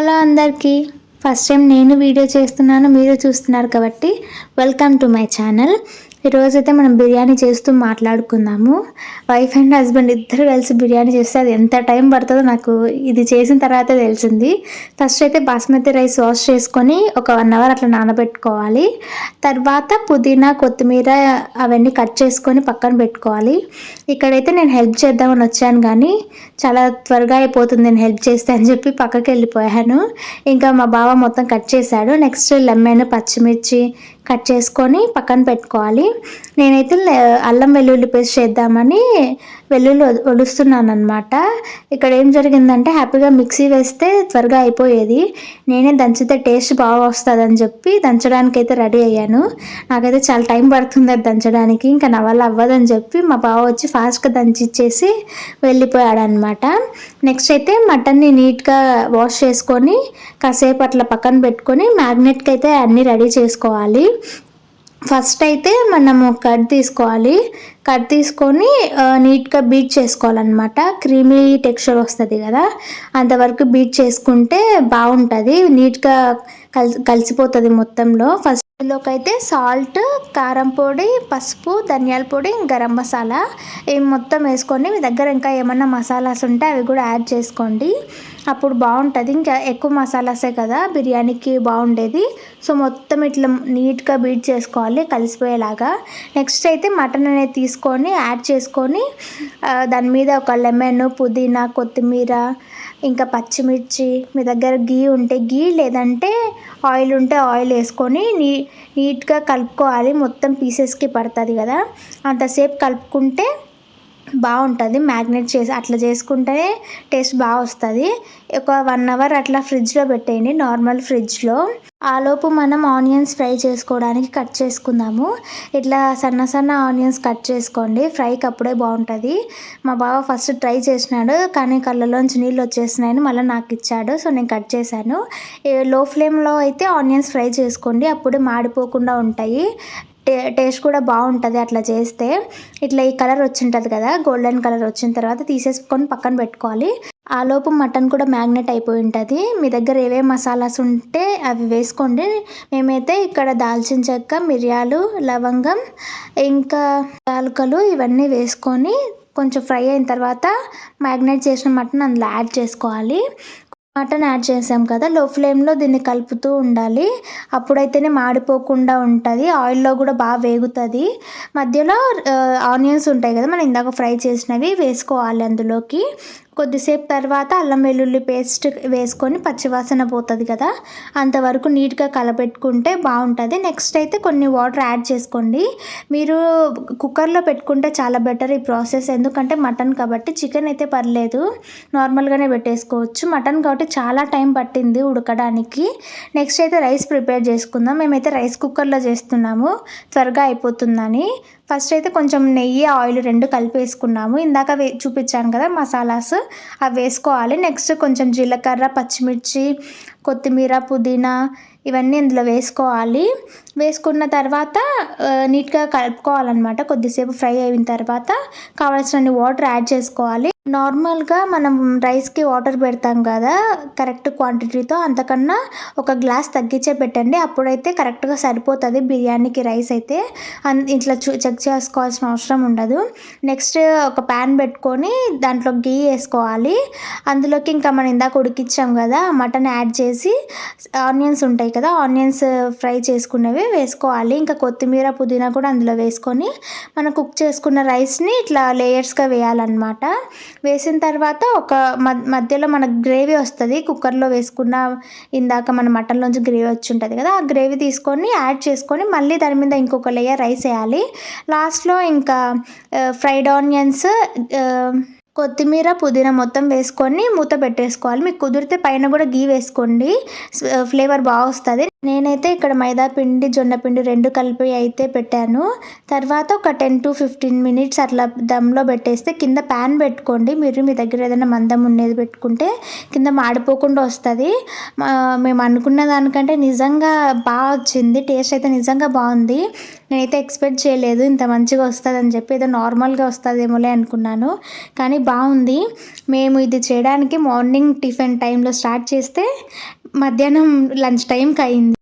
Hello అందరికీ, first time నేను video చేస్తున్నాను, మీరు చూస్తున్నారు కాబట్టి వెల్కమ్ టు మై ఛానల్. ఈరోజైతే మనం బిర్యానీ చేస్తూ మాట్లాడుకుందాము. వైఫ్ అండ్ హస్బెండ్ ఇద్దరు కలిసి బిర్యానీ చేస్తే అది ఎంత టైం పడుతుందో నాకు ఇది చేసిన తర్వాతే తెలిసింది. ఫస్ట్ అయితే బాస్మతి రైస్ వాష్ చేసుకొని ఒక 1 అవర్ అట్లా నానబెట్టుకోవాలి. తర్వాత పుదీనా, కొత్తిమీర అవన్నీ కట్ చేసుకొని పక్కన పెట్టుకోవాలి. ఇక్కడైతే నేను హెల్ప్ చేద్దామని వచ్చాను, కానీ చాలా త్వరగా అయిపోతుంది నేను హెల్ప్ చేస్తే అని చెప్పి పక్కకి వెళ్ళిపోయాను. ఇంకా మా బావ మొత్తం కట్ చేశాడు. నెక్స్ట్ లెమన్, పచ్చిమిర్చి కట్ చేసుకొని పక్కన పెట్టుకోవాలి. నేనైతే అల్లం వెల్లుల్లి పేస్ట్ చేద్దామని వెల్లుల్లి ఒలుస్తున్నాను అనమాట. ఇక్కడ ఏం జరిగిందంటే హ్యాపీగా మిక్సీ వేస్తే త్వరగా అయిపోయేది. నేనే దంచితే టేస్ట్ బాగా వస్తుంది అని చెప్పి దంచడానికి అయితే రెడీ అయ్యాను. నాకైతే చాలా టైం పడుతుంది అది దంచడానికి, ఇంకా నా వల్ల అవ్వదని చెప్పి మా బావ వచ్చి ఫాస్ట్గా దంచిచ్చేసి వెళ్ళిపోయాడు అనమాట. నెక్స్ట్ అయితే మటన్ని నీట్గా వాష్ చేసుకొని కాసేపు అట్లా పక్కన పెట్టుకొని మ్యాగ్నెట్కి అయితే అన్నీ రెడీ చేసుకోవాలి. ఫస్ట్ అయితే మనము కట్ తీసుకోవాలి. కట్ తీసుకొని నీట్గా బీట్ చేసుకోవాలన్నమాట. క్రీమీ టెక్స్చర్ వస్తుంది కదా, అంతవరకు బీట్ చేసుకుంటే బాగుంటుంది, నీట్గా కలిసిపోతుంది మొత్తంలో. ఫస్ట్ ఇందులోకి అయితే సాల్ట్, కారం పొడి, పసుపు, ధనియాల పొడి, గరం మసాలా ఇవి మొత్తం వేసుకోండి. మీ దగ్గర ఇంకా ఏమన్నా మసాలాస్ ఉంటే అవి కూడా యాడ్ చేసుకోండి, అప్పుడు బాగుంటుంది. ఇంకా ఎక్కువ మసాలాసే కదా బిర్యానీకి బాగుండేది. సో మొత్తం ఇట్లా నీట్గా బీట్ చేసుకోవాలి కలిసిపోయేలాగా. నెక్స్ట్ అయితే మటన్ అనేది తీసుకొని యాడ్ చేసుకొని దాని మీద ఒక లెమన్, పుదీనా, కొత్తిమీర, ఇంకా పచ్చిమిర్చి, మీ దగ్గర గీ ఉంటే గీ, లేదంటే ఆయిల్ ఉంటే ఆయిల్ వేసుకొని నీట్గా కలుపుకోవాలి. మొత్తం పీసెస్కి పడుతుంది కదా, అంతసేపు కలుపుకుంటే బాగుంటుంది. మ్యాగ్నేట్ చేసి అట్లా చేసుకుంటేనే టేస్ట్ బాగా వస్తుంది. ఒక 1 అవర్ అట్లా ఫ్రిడ్జ్లో పెట్టేయండి, నార్మల్ ఫ్రిడ్జ్లో. ఆలోపు మనం ఆనియన్స్ ఫ్రై చేసుకోవడానికి కట్ చేసుకుందాము. ఇట్లా సన్న సన్న ఆనియన్స్ కట్ చేసుకోండి, ఫ్రైకి అప్పుడే బాగుంటుంది. మా బావ ఫస్ట్ ట్రై చేసినాడు, కానీ కళ్ళలోంచి నీళ్ళు వచ్చేసినాయని మళ్ళీ నాకు ఇచ్చాడు. సో నేను కట్ చేశాను. లో ఫ్లేమ్లో అయితే ఆనియన్స్ ఫ్రై చేసుకోండి, అప్పుడే మాడిపోకుండా ఉంటాయి. టేస్ట్ కూడా బాగుంటుంది అట్లా చేస్తే. ఇట్లా ఈ కలర్ వచ్చింటుంది కదా, గోల్డెన్ కలర్ వచ్చిన తర్వాత తీసేసుకొని పక్కన పెట్టుకోవాలి. ఆలోపు మటన్ కూడా మ్యాగ్నెట్ అయిపోయి ఉంటుంది. మీ దగ్గర ఏవే మసాలాస్ ఉంటే అవి వేసుకోండి. మేమైతే ఇక్కడ దాల్చిన చెక్క, మిరియాలు, లవంగం, ఇంకా యాలకులు ఇవన్నీ వేసుకొని కొంచెం ఫ్రై అయిన తర్వాత మ్యాగ్నెట్ చేసిన మటన్ అందులో యాడ్ చేసుకోవాలి. మటన్ యాడ్ చేసాం కదా, లో ఫ్లేమ్లో దీన్ని కలుపుతూ ఉండాలి, అప్పుడైతేనే మాడిపోకుండా ఉంటుంది. ఆయిల్లో కూడా బాగా వేగుతుంది. మధ్యలో ఆనియన్స్ ఉంటాయి కదా మనం ఇందాక ఫ్రై చేసినవి వేసుకోవాలి అందులోకి. కొద్దిసేపు తర్వాత అల్లం వెల్లుల్లి పేస్ట్ వేసుకొని పచ్చివాసన పోతుంది కదా, అంతవరకు నీట్గా కలపెట్టుకుంటే బాగుంటుంది. నెక్స్ట్ అయితే కొన్ని వాటర్ యాడ్ చేసుకోండి. మీరు కుక్కర్లో పెట్టుకుంటే చాలా బెటర్ ఈ ప్రాసెస్, ఎందుకంటే మటన్ కాబట్టి. చికెన్ అయితే పర్లేదు, నార్మల్గానే పెట్టేసుకోవచ్చు. మటన్ కాబట్టి చాలా టైం పట్టింది ఉడకడానికి. నెక్స్ట్ అయితే రైస్ ప్రిపేర్ చేసుకుందాం. మేమైతే రైస్ కుక్కర్లో చేస్తున్నాము, త్వరగా అయిపోతుందని. ఫస్ట్ అయితే కొంచెం నెయ్యి, ఆయిల్ 2 కలిపి వేసుకున్నాము. ఇందాక చూపించాను కదా మసాలాస్, అవి వేసుకోవాలి. నెక్స్ట్ కొంచెం జీలకర్ర, పచ్చిమిర్చి, కొత్తిమీర, పుదీనా ఇవన్నీ ఇందులో వేసుకోవాలి. వేసుకున్న తర్వాత నీట్గా కలుపుకోవాలన్నమాట. కొద్దిసేపు ఫ్రై అయిన తర్వాత కావాల్సిన వాటర్ యాడ్ చేసుకోవాలి. నార్మల్గా మనం రైస్కి వాటర్ పెడతాం కదా కరెక్ట్ క్వాంటిటీతో, అంతకన్నా ఒక గ్లాస్ తగ్గించే పెట్టండి, అప్పుడైతే కరెక్ట్గా సరిపోతుంది బిర్యానీకి రైస్ అయితే. ఇట్లా చెక్ చేసుకోవాల్సిన అవసరం ఉండదు. నెక్స్ట్ ఒక ప్యాన్ పెట్టుకొని దాంట్లో గీ వేసుకోవాలి. అందులోకి ఇంకా మనం ఇందాక ఉడికించాం కదా మటన్ యాడ్ చేసి, ఆనియన్స్ ఉంటాయి కదా ఆనియన్స్ ఫ్రై చేసుకున్నవి వేసుకోవాలి. ఇంకా కొత్తిమీర, పుదీనా కూడా అందులో వేసుకొని మనం కుక్ చేసుకున్న రైస్ని ఇట్లా లేయర్స్గా వేయాలన్నమాట. వేసిన తర్వాత ఒక మధ్యలో మనకు గ్రేవీ వస్తుంది, కుక్కర్లో వేసుకున్న ఇందాక మన మటన్లోంచి గ్రేవీ వచ్చి ఉంటుంది కదా, ఆ గ్రేవీ తీసుకొని యాడ్ చేసుకొని మళ్ళీ దాని మీద ఇంకొక లేయర్ రైస్ వేయాలి. లాస్ట్లో ఇంకా ఫ్రైడ్ ఆనియన్స్, కొత్తిమీర, పుదీనా మొత్తం వేసుకొని మూత పెట్టేసుకోవాలి. మీకు కుదిరితే పైన కూడా గీ వేసుకోండి, ఫ్లేవర్ బాగా వస్తుంది. నేనైతే ఇక్కడ మైదా పిండి, జొన్న పిండి 2 కలిపి అయితే పెట్టాను. తర్వాత ఒక 10 to 15 minutes అట్లా దమ్లో పెట్టేస్తే, కింద ప్యాన్ పెట్టుకోండి. మీరు మీ దగ్గర ఏదైనా మందం ఉండేది పెట్టుకుంటే కింద మాడిపోకుండా వస్తుంది. మేము అనుకున్న దానికంటే నిజంగా బాగా వచ్చింది, టేస్ట్ అయితే నిజంగా బాగుంది. నేనైతే ఎక్స్పెక్ట్ చేయలేదు ఇంత మంచిగా వస్తుందని చెప్పి, ఏదో నార్మల్గా వస్తుందేమోలే అనుకున్నాను, కానీ బాగుంది. మేము ఇది చేయడానికి మార్నింగ్ టిఫిన్ టైంలో స్టార్ట్ చేస్తే మధ్యాహ్నం లంచ్ టైంకి అయింది.